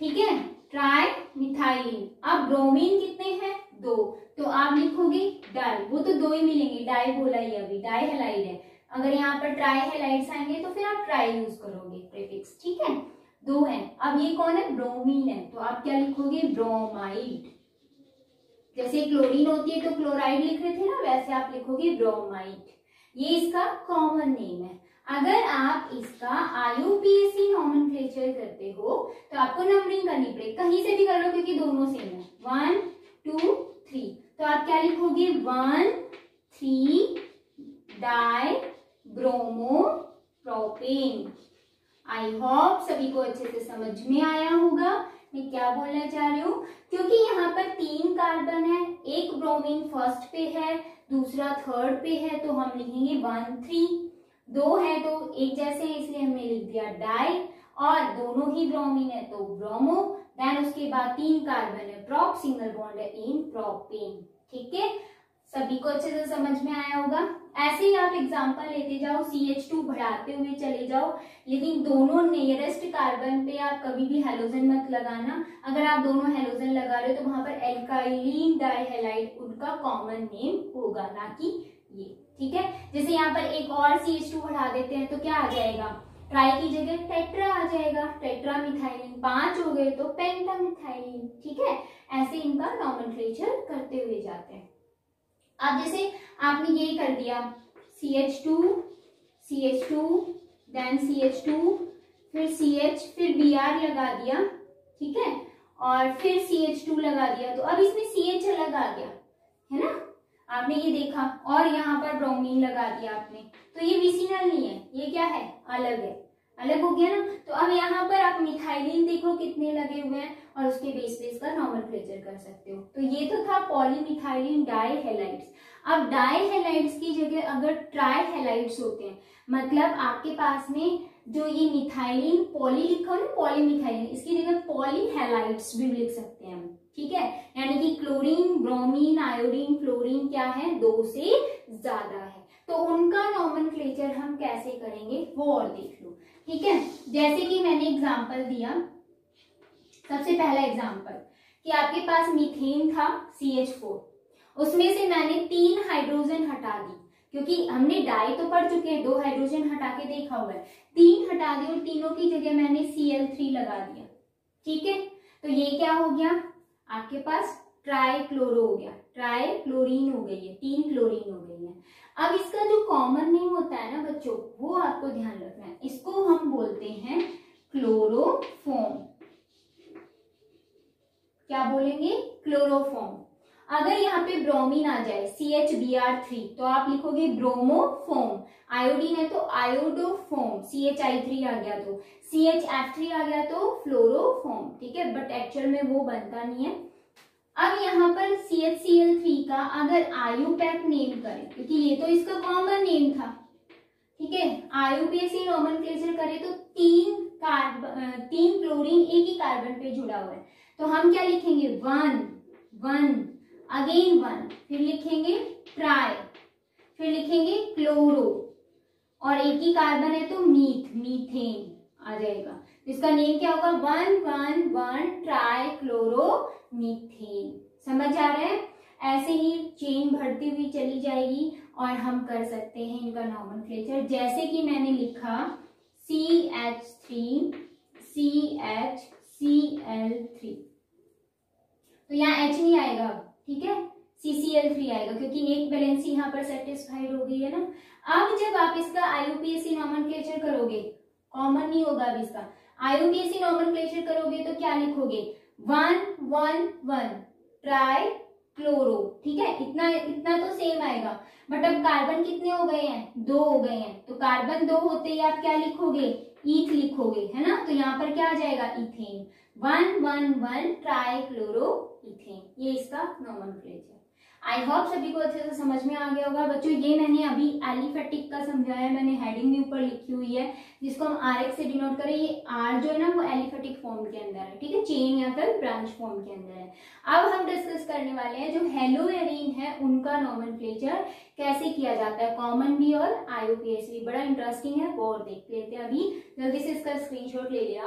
ठीक है, ट्राई मिथाइलिन। अब ब्रोमीन कितने हैं? 2, तो आप लिखोगे डाई, वो तो 2 ही मिलेंगे, डाई बोला ही अभी, डाई हैलाइड है। अगर यहाँ पर ट्राई हैलाइड्स आएंगे तो फिर आप ट्राई यूज करोगे प्रीफिक्स। ठीक है, 2 है। अब ये कौन है? ब्रोमीन है, तो आप क्या लिखोगे? ब्रोमाइड। जैसे क्लोरीन होती है तो क्लोराइड लिख रहे थे ना, वैसे आप लिखोगे ब्रोमाइड। ये इसका कॉमन नेम है। अगर आप इसका IUPAC नॉमेनक्लेचर करते हो तो आपको नंबरिंग करनी पड़ेगी, कहीं से भी कर लो क्योंकि दोनों सेम है। 1 2 3, तो आप क्या लिखोगे? 1 3 die bromo propane. I hope सभी को अच्छे से समझ में आया होगा मैं क्या बोलना चाह रही हूँ। क्योंकि यहाँ पर 3 कार्बन है, एक ब्रोमीन फर्स्ट पे है, दूसरा थर्ड पे है, तो हम लिखेंगे 1 3। 2 है तो एक जैसे हैं इसलिए हमने लिख दिया डाई, और दोनों ही ब्रोमीन है तो ब्रोमो। देन उसके बाद 3 कार्बन है, प्रोप, सिंगल बॉन्ड है इन प्रोपेन। ठीक है, सभी को अच्छे से समझ में आया होगा। ऐसे ही आप एग्जांपल लेते जाओ, CH2 बढ़ाते हुए चले जाओ, लेकिन दोनों नियरेस्ट कार्बन पे आप कभी भी हेलोजन मत लगाना। अगर आप दोनों हेलोजन लगा रहे हो तो वहां पर एल्काइलिन डाइहैलाइड उनका कॉमन नेम होगा, ना कि ये, ठीक है। जैसे यहाँ पर एक और CH2 बढ़ा देते हैं तो क्या आ जाएगा, ट्राई की जगह टेट्रा आ जाएगा, टेट्रा मिथाइलिन, 5 हो गए तो पेंटामिथाइलिन, ठीक है। ऐसे इनका नॉमेनक्लेचर करते हुए जाते हैं। अब जैसे आपने ये कर दिया CH2 देन CH2 फिर CH फिर Br लगा दिया, ठीक है, और फिर CH2 लगा दिया, तो अब इसमें CH अलग आ गया है ना, आपने ये देखा, और यहाँ पर ब्रोमीन लगा दिया आपने, तो ये विसिनल नहीं है, ये क्या है, अलग है, अलग हो गया ना। तो अब यहाँ पर आप मिथाइलिन देखो कितने लगे हुए हैं और उसके बेस पे इसका नॉमेनक्लेचर कर सकते हो। तो ये तो था पॉलीमिथाइलिन डाइहैलाइड्स। अब डाइहैलाइड्स की जगह अगर ट्राइहैलाइड्स होते हैं, मतलब आपके पास में जो ये मिथाइलिन पॉली लिखा हो ना, पॉलीमिथाइलिन, इसकी जगह पॉलीहैलाइड्स भी लिख सकते हैं हम, ठीक है। यानी कि क्लोरीन, ब्रोमीन, आयोडीन, फ्लोरीन क्या है, 2 से ज्यादा है, तो उनका नॉमेनक्लेचर हम कैसे करेंगे वो और देख लो, ठीक है। जैसे कि मैंने एग्जांपल दिया, सबसे पहला एग्जांपल कि आपके पास मीथेन था CH4, उसमें से मैंने 3 हाइड्रोजन हटा दी, क्योंकि हमने डाई तो पढ़ चुके हैं, 2 हाइड्रोजन हटा के देखा हुआ है, 3 हटा दिए और तीनों की जगह मैंने Cl3 लगा दिया, ठीक है। तो ये क्या हो गया, आपके पास ट्राइक्लोरो हो गया, ट्राइक्लोरीन हो गई है, 3 क्लोरीन हो गई है। अब इसका जो कॉमन नेम होता है ना बच्चों, वो आपको ध्यान रखना है, इसको हम बोलते हैं क्लोरोफॉर्म। क्या बोलेंगे, क्लोरोफॉर्म। अगर यहाँ पे ब्रोमीन आ जाए CHBr3 तो आप लिखोगे ब्रोमोफॉर्म, आयोडीन है तो आयोडोफॉर्म, CHI3 आ गया तो, CHF3 आ गया तो फ्लोरोफॉर्म, ठीक है, बट एक्चुअल में वो बनता नहीं है। अब यहाँ पर CHCl3 का अगर IUPAC नेम करें, क्योंकि ये तो इसका कॉमन नेम था, ठीक है, IUPAC नॉमेनक्लेचर करें तो 3 क्लोरीन एक ही कार्बन पे जुड़ा हुआ है, तो हम क्या लिखेंगे, 1 अगेन 1, फिर लिखेंगे ट्राई, फिर लिखेंगे क्लोरो, और एक ही कार्बन है तो मीथेन आ जाएगा, इसका नेम क्या होगा, 1 ट्राई क्लोरो मीथेन। समझ आ रहा है, ऐसे ही चेन बढ़ती हुई चली जाएगी और हम कर सकते हैं इनका नॉमेनक्लेचर। जैसे कि मैंने लिखा CH3 CHCl3, तो यहाँ H नहीं आएगा, ठीक है, CCl3 आएगा, क्योंकि एक वैलेंसी यहाँ पर सेटिस्फाइड हो गई है ना। अब जब आप इसका IUPAC नॉमेनक्लेचर करोगे, कॉमन नहीं होगा अब इसका, IUPAC नॉमेनक्लेचर करोगे तो क्या लिखोगे, 1 ट्राई क्लोरो, ठीक है, इतना तो सेम आएगा, बट अब कार्बन कितने हो गए हैं, 2 हो गए हैं, तो कार्बन 2 होते ही आप क्या लिखोगे, ईथ लिखोगे, है ना, तो यहाँ पर क्या आ जाएगा, इथेन, 1 ट्राई क्लोरो इथेन, ये इसका नॉमेनक्लेचर। आई होप सभी को अच्छे से समझ में आ गया होगा बच्चों। ये मैंने अभी एलिफेटिक का समझाया, मैंने हेडिंग भी ऊपर लिखी हुई है, जिसको हम RX से डिनोट करें, ये R जो है ना वो एलिफेटिक फॉर्म के अंदर है, ठीक है, चेन या फिर ब्रांच फॉर्म के अंदर है। अब हम डिस्कस करने वाले हैं जो हेलोएरीन है उनका नॉमेनक्लेचर कैसे किया जाता है, कॉमन भी और IUPAC भी, बड़ा इंटरेस्टिंग है, वो देख लेते हैं अभी, जल्दी से इसका स्क्रीनशॉट ले लिया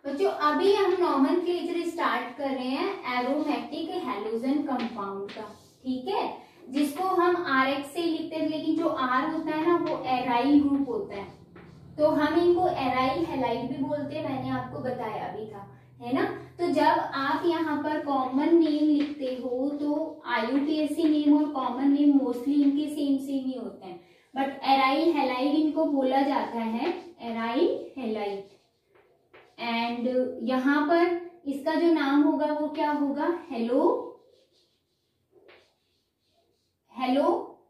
बच्चों। अभी हम नॉमेनक्लेचर स्टार्ट कर रहे हैं एरोमेटिक हैलोजन कंपाउंड का, ठीक है, जिसको हम RX से लिखते हैं, लेकिन जो R होता है ना वो एराइल ग्रुप होता है, तो हम इनको एराइल हैलाइड भी बोलते हैं, मैंने आपको बताया भी था, है ना। तो जब आप यहाँ पर कॉमन नेम लिखते हो तो IUPAC नेम और कॉमन नेम मोस्टली इनके सेम ही होते हैं, बट एराइल हैलाइड इनको बोला जाता है, एराइल हैलाइड। एंड यहाँ पर इसका जो नाम होगा वो क्या होगा, हेलो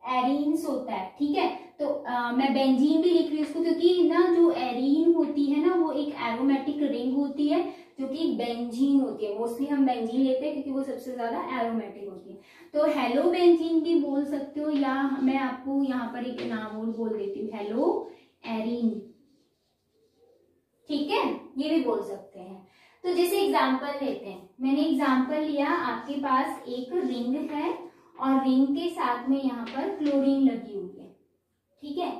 एरीन्स होता है, ठीक है। तो मैं बेंजीन भी लिख रही हूँ इसको, क्योंकि ना जो एरीन होती है ना वो एक एरोमेटिक रिंग होती है जो कि बेंजीन होती है, मोस्टली हम बेंजीन लेते हैं क्योंकि वो सबसे ज्यादा एरोमेटिक होती है। तो हेलो बेंजीन भी बोल सकते हो, या मैं आपको यहाँ पर एक नाम और बोल देती हूँ, हेलो एरीन, ठीक है, ये भी बोल सकते हैं। तो जैसे एग्जाम्पल लेते हैं, मैंने एग्जाम्पल लिया, आपके पास एक रिंग है और रिंग के साथ में यहाँ पर क्लोरीन लगी हुई है, ठीक है।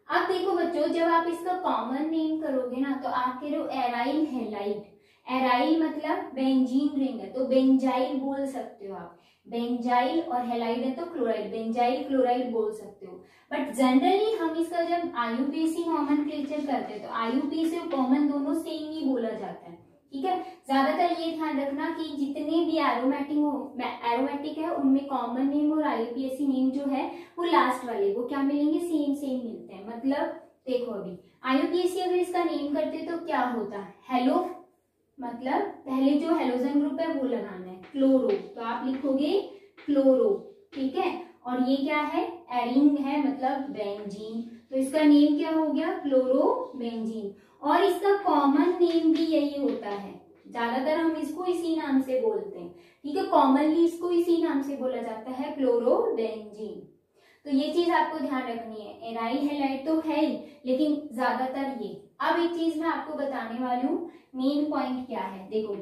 अब देखो बच्चों, जब आप इसका कॉमन नेम करोगे ना तो आप कह रहे हो एराइल हैलाइड, एराइल मतलब बेंजीन रिंग है तो बेंजाइल बोल सकते हो आप। बेंजाइल और हेलाइड है तो क्लोराइड, बेंजाइल क्लोराइड बोल सकते हो। बट जनरली हम इसका जब आईयूपीएसी नॉमेनक्लेचर करते हैं तो आईयूपीएसी और कॉमन दोनों सेम ही बोला जाता है, ठीक है। ज्यादातर ये ध्यान रखना कि जितने भी एरोमेटिक है उनमें कॉमन नेम और आईयूपीएसी नेम जो है वो लास्ट वाले वो क्या मिलेंगे, सेम सेम मिलते हैं। मतलब देखो अभी आईयूपीएसी अगर इसका नेम करते तो क्या होता है, हेलो मतलब पहले जो हेलोजन ग्रुप है वो लगाना है, क्लोरो तो आप लिखोगे क्लोरो, ठीक है। और ये क्या है, एरिंग है मतलब बेंजीन, तो इसका नेम क्या हो गया, क्लोरोबेंजीन। और इसका कॉमन नेम भी यही होता है, ज्यादातर हम इसको इसी नाम से बोलते हैं, ठीक है। कॉमनली इसको इसी नाम से बोला जाता है, क्लोरोबेंजीन। तो ये चीज आपको ध्यान रखनी है, एराइल हेलाइड तो है ही लेकिन ज्यादातर ये। अब एक चीज मैं आपको बताने वाली हूँ, मेन पॉइंट क्या है। देखो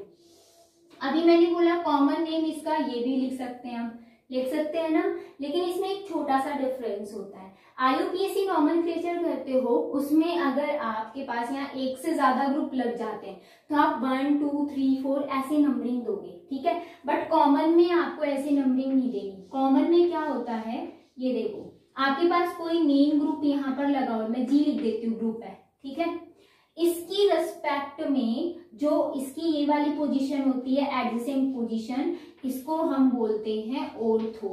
अभी मैंने बोला कॉमन नेम इसका ये भी लिख सकते हैं, हम लिख सकते हैं ना, लेकिन इसमें एक छोटा सा डिफरेंस होता है। आईयूपीएसी नॉमेनक्लेचर करते हो उसमें अगर आपके पास यहाँ एक से ज्यादा ग्रुप लग जाते हैं तो आप 1 2 3 4 ऐसे नंबरिंग दोगे, ठीक है। बट कॉमन में आपको ऐसे नंबरिंग नहीं देगी। कॉमन में क्या होता है, ये देखो आपके पास कोई मेन ग्रुप यहाँ पर लगा हुआ, मैं जी लिख देती हूँ, ग्रुप है, ठीक है। इसकी रेस्पेक्ट में जो इसकी ये वाली पोजीशन होती है एडजेसेंट पोजीशन, इसको हम बोलते हैं ऑर्थो,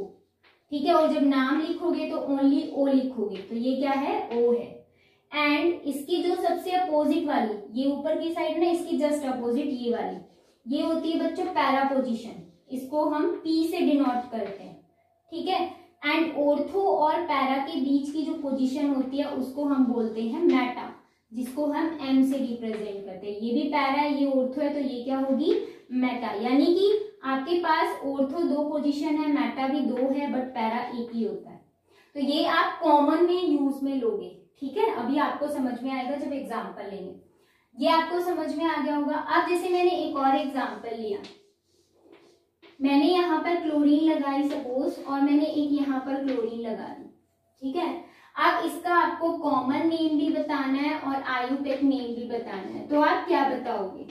ठीक है। और जब नाम लिखोगे तो ओनली ओ लिखोगे, तो ये क्या है, ओ है। एंड इसकी जो सबसे अपोजिट वाली, ये ऊपर की साइड ना, इसकी जस्ट अपोजिट ये वाली, ये होती है बच्चों पैरा पोजीशन, इसको हम पी से डिनोट करते हैं, ठीक है। एंड ऑर्थो और पैरा के बीच की जो पोजीशन होती है उसको हम बोलते हैं मेटा, जिसको हम एम से रिप्रेजेंट करते हैं। ये भी पैरा है, ये ऑर्थो है, तो ये क्या होगी, मेटा। यानी कि आपके पास ऑर्थो 2 पोजीशन है, मेटा भी 2 है, बट पैरा एक ही होता है। तो ये आप कॉमन में यूज में लोगे, ठीक है। अभी आपको समझ में आएगा जब एग्जाम्पल लेंगे, ये आपको समझ में आ गया होगा। अब जैसे मैंने एक और एग्जाम्पल लिया, मैंने यहाँ पर क्लोरीन लगाई सपोज, और मैंने एक यहाँ पर क्लोरीन लगा दी, ठीक है। अब इसका आपको कॉमन नेम भी बताना है और आईयूपीएसी नेम भी बताना है, तो आप क्या बताओगे।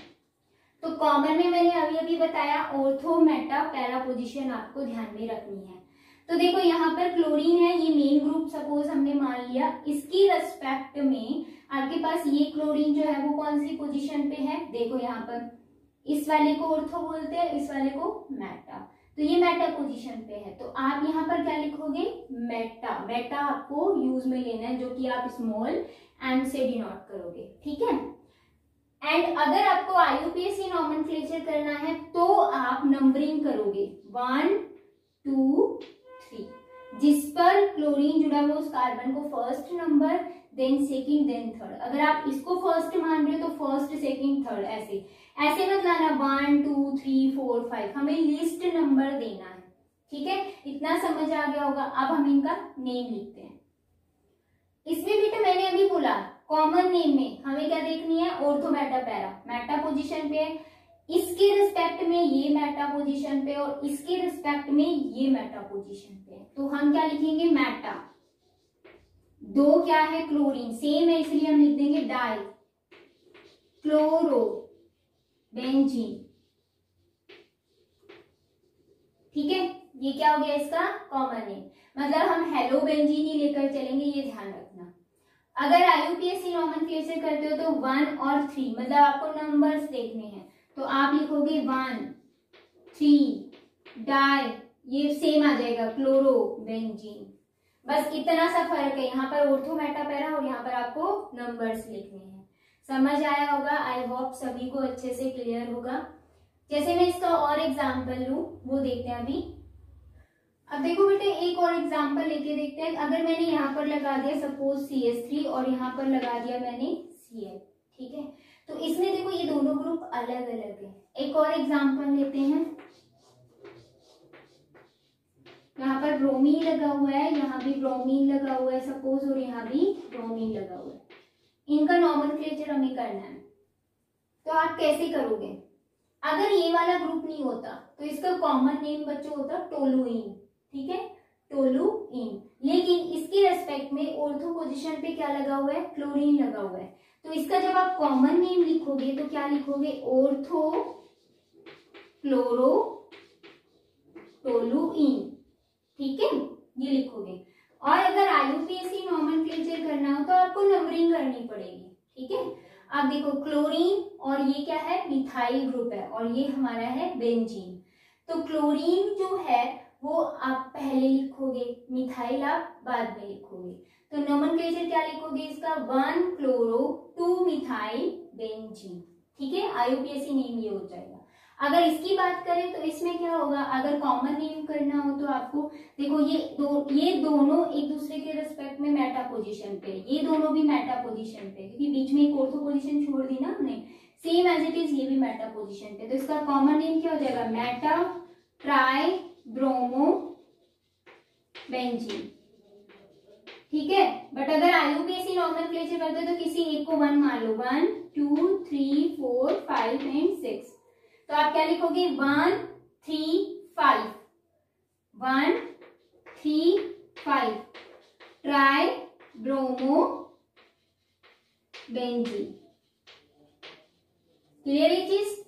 तो कॉमन में मैंने अभी अभी बताया ऑर्थो मेटा पैरा पोजीशन आपको ध्यान में रखनी है। तो देखो यहाँ पर क्लोरीन है, ये मेन ग्रुप सपोज हमने मान लिया, इसकी रेस्पेक्ट में आपके पास ये क्लोरीन जो है वो कौन सी पोजीशन पे है, देखो यहाँ पर इस वाले को ऑर्थो बोलते हैं, इस वाले को मेटा, तो ये मेटा पोजीशन पे है। तो आप यहाँ पर क्या लिखोगे, मेटा। मेटा आपको यूज में लेना है, जो कि आप स्मॉल एम से डिनोट करोगे, ठीक है। एंड अगर आपको आईयूपीएसी नॉमेनक्लेचर करना है तो आप नंबरिंग करोगे 1 2 3, जिस पर क्लोरीन जुड़ा हुआ उस कार्बन को first number, then second, then third. अगर आप इसको फर्स्ट मान रहे हो तो फर्स्ट सेकंड थर्ड, ऐसे ऐसे मत लाना 1 2 3 4 5, हमें लिस्ट नंबर देना है, ठीक है। इतना समझ आ गया होगा। अब हम इनका नेम लिखते हैं। इसमें भी तो मैंने अभी बोला कॉमन नेम में हमें क्या देखनी है, ortho Meta para, Meta position पे है, इसके रिस्पेक्ट में ये मेटा पोजीशन पे और इसके रिस्पेक्ट में ये मेटा पोजीशन पे है, तो हम क्या लिखेंगे, मेटा। 2 क्या है, क्लोरीन सेम है इसलिए हम लिख देंगे डाई क्लोरो बेंजीन, ठीक है। ये क्या हो गया इसका कॉमन नेम, मतलब हम हेलो बेंजीन ही लेकर चलेंगे, ये ध्यान रखना। अगर आईयूपीएसी नॉमेनक्लेचर करते हो तो 1 और 3, मतलब आपको नंबर्स देखने हैं, तो आप लिखोगे 1 3 डाई, ये सेम आ जाएगा क्लोरो बेंजीन। बस इतना सा फर्क है, यहाँ पर ऑर्थो मेटा पैरा और यहाँ पर आपको नंबर्स लिखने हैं। समझ आया होगा, आई होप सभी को अच्छे से क्लियर होगा। जैसे मैं इसका और एग्जाम्पल लूं वो देखते हैं अभी। अब देखो बेटे एक और एग्जाम्पल लेके देखते हैं। अगर मैंने यहाँ पर लगा दिया सपोज CH3 और यहाँ पर लगा दिया मैंने Cl, ठीक है। तो इसमें देखो ये दोनों ग्रुप अलग अलग है। एक और एग्जाम्पल लेते हैं, यहाँ पर ब्रोमीन लगा हुआ है, यहाँ भी ब्रोमीन लगा हुआ है सपोज, और यहाँ भी ब्रोमीन लगा हुआ है। इनका नॉमेनक्लेचर हमें करना है, तो आप कैसे करोगे। अगर ये वाला ग्रुप नहीं होता तो इसका कॉमन नेम बच्चों होता टोलुइन, ठीक है, टोलुइन। लेकिन इसकी रेस्पेक्ट में ऑर्थो पोजीशन पे क्या लगा हुआ है, क्लोरीन लगा हुआ है, तो इसका जब आप कॉमन नेम लिखोगे तो क्या लिखोगे, ऑर्थो क्लोरो टोलुइन, ठीक है, ये लिखोगे। और अगर IUPAC नॉमेनक्लेचर करना हो तो आपको नंबरिंग करनी पड़ेगी, ठीक है। अब देखो क्लोरीन और ये क्या है, मिथाइल ग्रुप है, और ये हमारा है बेंजीन। तो क्लोरीन जो है वो आप पहले लिखोगे, मिथाइल आप बाद में लिखोगे। तो नोमेनक्लेचर क्या लिखोगे इसका, 1 क्लोरो 2 मिथाइल बेंजीन, ठीक है। IUPAC नेम ये हो जाएगा। अगर इसकी बात करें तो इसमें क्या होगा, अगर कॉमन नेम करना हो तो आपको देखो ये दोनों एक दूसरे के रिस्पेक्ट में मेटा पोजीशन पे, ये दोनों भी मेटा पोजीशन पे, क्योंकि बीच में एक ऑर्थो पोजीशन छोड़ दी ना हमने, सेम एज इट इज ये भी मेटा पोजीशन पे। तो इसका कॉमन नेम क्या हो जाएगा, मेटा ट्राई ब्रोमो बेंजीन, ठीक है। बट अगर IUPAC नॉमेनक्लेचर करते हो तो किसी एक को 1 मान लो, 1 2 3 4 5 एंड 6। तो आप क्या लिखोगे, 1 3 5 1 3 5 ट्राई ब्रोमो बेंजीन। क्लियर ये चीज?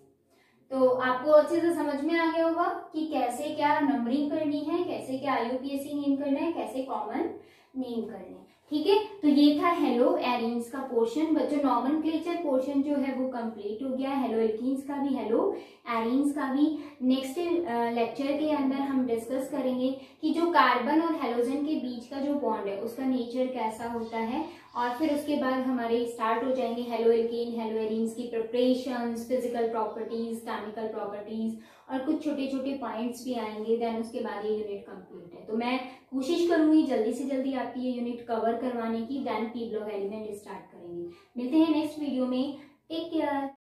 तो आपको अच्छे से समझ में आ गया होगा कि कैसे क्या नंबरिंग करनी है, कैसे क्या IUPAC नेम करना है, कैसे कॉमन नेम करने, ठीक है। तो ये था हेलो एरीन्स का पोर्शन। बच्चों नॉमेनक्लेचर पोर्शन जो है वो कंप्लीट हो गया, हेलो एल्कीन्स का भी, हेलो एरीन्स का भी। नेक्स्ट लेक्चर के अंदर हम डिस्कस करेंगे कि जो कार्बन और हेलोजन के बीच का जो बॉन्ड है उसका नेचर कैसा होता है, और फिर उसके बाद हमारे स्टार्ट हो जाएंगे हेलो एल्कीन हेलो एरीन्स की preparations, physical properties, chemical properties, और कुछ छोटे छोटे पॉइंट्स भी आएंगे। देन उसके बाद ये यूनिट कंप्लीट है। तो मैं कोशिश करूंगी जल्दी से जल्दी आपकी ये यूनिट कवर करवाने की, then P block element start करेंगे। मिलते हैं नेक्स्ट वीडियो में, टेक केयर।